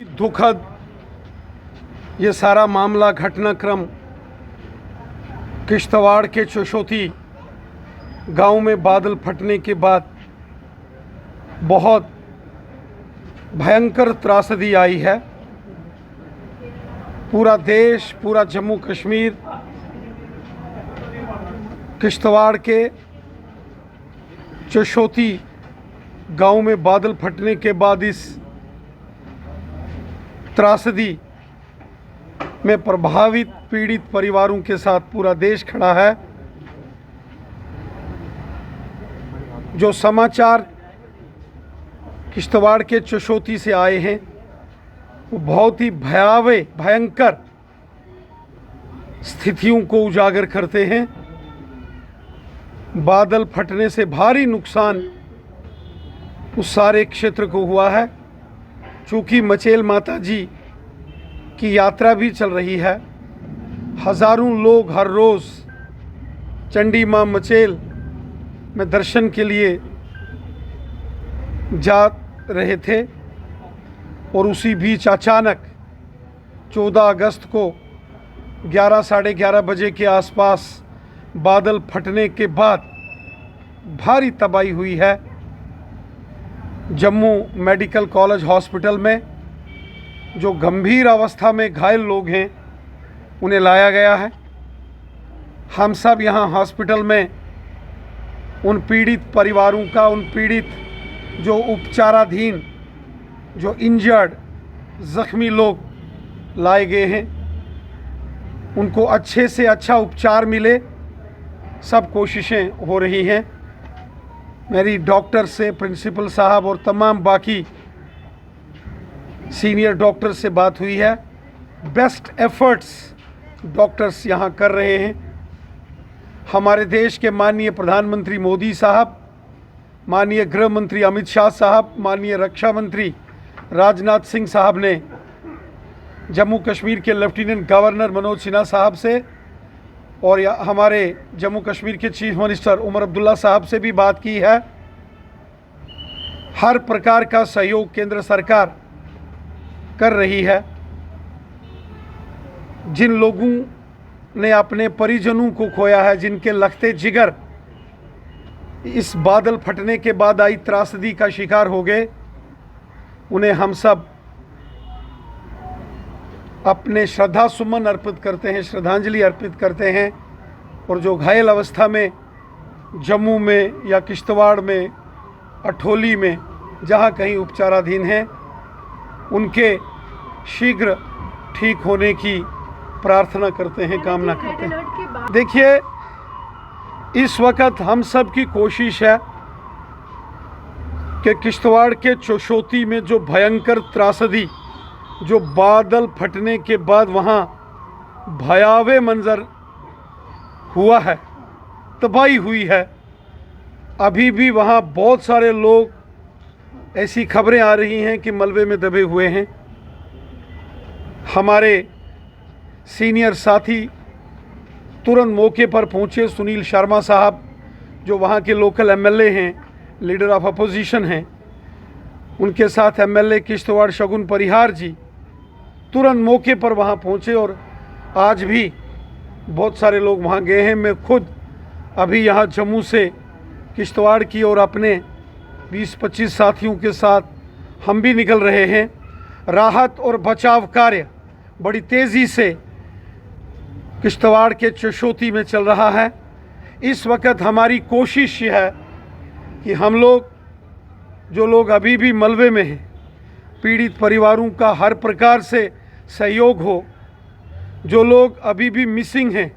दुखद ये सारा मामला घटनाक्रम किश्तवाड़ के चशोती गांव में बादल फटने के बाद बहुत भयंकर त्रासदी आई है। पूरा देश, पूरा जम्मू कश्मीर किश्तवाड़ के चशोती गांव में बादल फटने के बाद इस त्रासदी में प्रभावित पीड़ित परिवारों के साथ पूरा देश खड़ा है। जो समाचार किश्तवाड़ के चशोती से आए हैं वो बहुत ही भयंकर स्थितियों को उजागर करते हैं। बादल फटने से भारी नुकसान उस सारे क्षेत्र को हुआ है। चूँकि मचेल माता जी की यात्रा भी चल रही है, हज़ारों लोग हर रोज़ चंडी माँ मचेल में दर्शन के लिए जा रहे थे और उसी बीच अचानक 14 अगस्त को 11 साढ़े 11 बजे के आसपास बादल फटने के बाद भारी तबाही हुई है। जम्मू मेडिकल कॉलेज हॉस्पिटल में जो गंभीर अवस्था में घायल लोग हैं उन्हें लाया गया है। हम सब यहाँ हॉस्पिटल में उन पीड़ित परिवारों का, उन पीड़ित जो उपचाराधीन, जो इंजर्ड ज़ख्मी लोग लाए गए हैं, उनको अच्छे से अच्छा उपचार मिले, सब कोशिशें हो रही हैं। मेरी डॉक्टर से, प्रिंसिपल साहब और तमाम बाकी सीनियर डॉक्टर से बात हुई है। बेस्ट एफर्ट्स डॉक्टर्स यहाँ कर रहे हैं। हमारे देश के माननीय प्रधानमंत्री मोदी साहब, माननीय गृह मंत्री अमित शाह साहब, माननीय रक्षा मंत्री राजनाथ सिंह साहब ने जम्मू कश्मीर के लेफ्टिनेंट गवर्नर मनोज सिन्हा साहब से और हमारे जम्मू कश्मीर के चीफ मिनिस्टर उमर अब्दुल्ला साहब से भी बात की है। हर प्रकार का सहयोग केंद्र सरकार कर रही है। जिन लोगों ने अपने परिजनों को खोया है, जिनके लखते जिगर इस बादल फटने के बाद आई त्रासदी का शिकार हो गए, उन्हें हम सब अपने श्रद्धा सुमन अर्पित करते हैं, श्रद्धांजलि अर्पित करते हैं। और जो घायल अवस्था में जम्मू में या किश्तवाड़ में, अठोली में जहाँ कहीं उपचाराधीन हैं, उनके शीघ्र ठीक होने की प्रार्थना करते हैं, कामना करते हैं। देखिए, इस वक्त हम सब की कोशिश है कि किश्तवाड़ के चशोती में जो भयंकर त्रासदी, जो बादल फटने के बाद वहाँ भयावह मंजर हुआ है, तबाही हुई है, अभी भी वहाँ बहुत सारे लोग, ऐसी खबरें आ रही हैं कि मलबे में दबे हुए हैं। हमारे सीनियर साथी तुरंत मौके पर पहुँचे। सुनील शर्मा साहब जो वहाँ के लोकल एमएलए हैं, लीडर ऑफ अपोजिशन हैं, उनके साथ एमएलए किश्तवाड़ शगुन परिहार जी तुरंत मौके पर वहाँ पहुँचे और आज भी बहुत सारे लोग वहाँ गए हैं। मैं खुद अभी यहाँ जम्मू से किश्तवाड़ की और अपने 20-25 साथियों के साथ हम भी निकल रहे हैं। राहत और बचाव कार्य बड़ी तेज़ी से किश्तवाड़ के चशोती में चल रहा है। इस वक्त हमारी कोशिश ये है कि हम लोग, जो लोग अभी भी मलबे में हैं, पीड़ित परिवारों का हर प्रकार से सहयोग हो। जो लोग अभी भी मिसिंग हैं,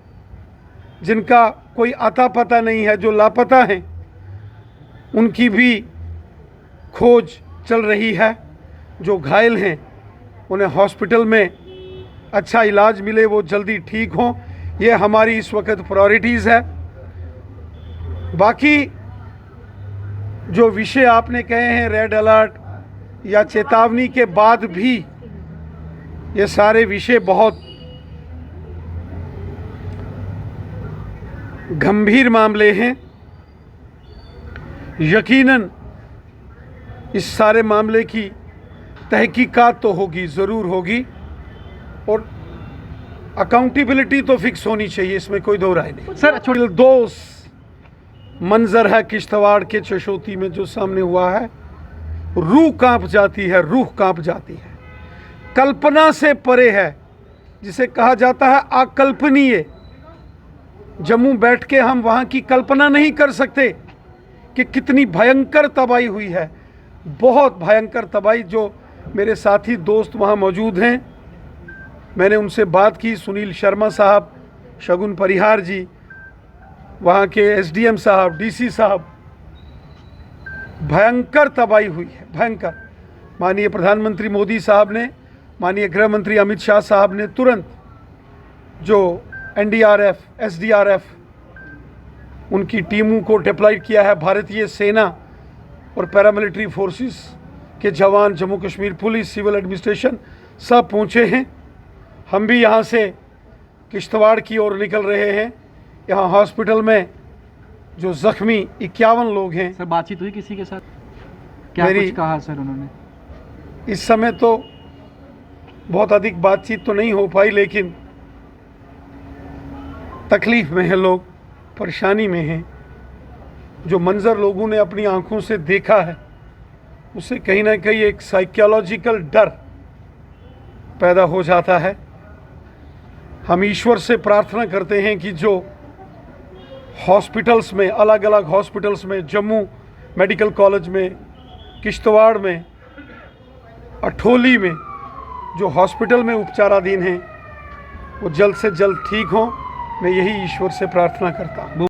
जिनका कोई आता पता नहीं है, जो लापता हैं, उनकी भी खोज चल रही है। जो घायल हैं उन्हें हॉस्पिटल में अच्छा इलाज मिले, वो जल्दी ठीक हों, ये हमारी इस वक्त प्रायोरिटीज़ है। बाकी जो विषय आपने कहे हैं, रेड अलर्ट या चेतावनी के बाद भी ये सारे विषय बहुत गंभीर मामले हैं। यकीनन इस सारे मामले की तहकीकात तो होगी, ज़रूर होगी, और अकाउंटेबिलिटी तो फिक्स होनी चाहिए, इसमें कोई दो राय नहीं। सर छोटे दोष मंजर है किश्तवाड़ के चशोती में जो सामने हुआ है, रूह कांप जाती है, रूह कांप जाती है, कल्पना से परे है, जिसे कहा जाता है अकल्पनीय। जम्मू बैठ के हम वहाँ की कल्पना नहीं कर सकते कि कितनी भयंकर तबाही हुई है, बहुत भयंकर तबाही। जो मेरे साथी दोस्त वहाँ मौजूद हैं, मैंने उनसे बात की, सुनील शर्मा साहब, शगुन परिहार जी, वहाँ के एसडीएम साहब, डीसी साहब, भयंकर तबाही हुई है, भयंकर। माननीय प्रधानमंत्री मोदी साहब ने, माननीय गृह मंत्री अमित शाह साहब ने तुरंत जो एनडीआरएफ, एसडीआरएफ, उनकी टीमों को डिप्लॉय किया है, भारतीय सेना और पैरामिलिट्री फोर्सेस के जवान, Jammu Kashmir police, civil administration सब पहुँचे हैं। हम भी यहाँ से किश्तवाड़ की ओर निकल रहे हैं। यहाँ हॉस्पिटल में जो ज़ख्मी 51 लोग हैं। सर बातचीत हुई किसी के साथ? क्या कुछ कहा सर उन्होंने? इस समय तो बहुत अधिक बातचीत तो नहीं हो पाई, लेकिन तकलीफ़ में है लोग, परेशानी में हैं। जो मंज़र लोगों ने अपनी आंखों से देखा है, उससे कहीं ना कहीं एक साइकोलॉजिकल डर पैदा हो जाता है। हम ईश्वर से प्रार्थना करते हैं कि जो हॉस्पिटल्स में, अलग अलग हॉस्पिटल्स में, जम्मू मेडिकल कॉलेज में, किश्तवाड़ में, अठोली में जो हॉस्पिटल में उपचाराधीन हैं, वो जल्द से जल्द ठीक हों। मैं यही ईश्वर से प्रार्थना करता हूँ।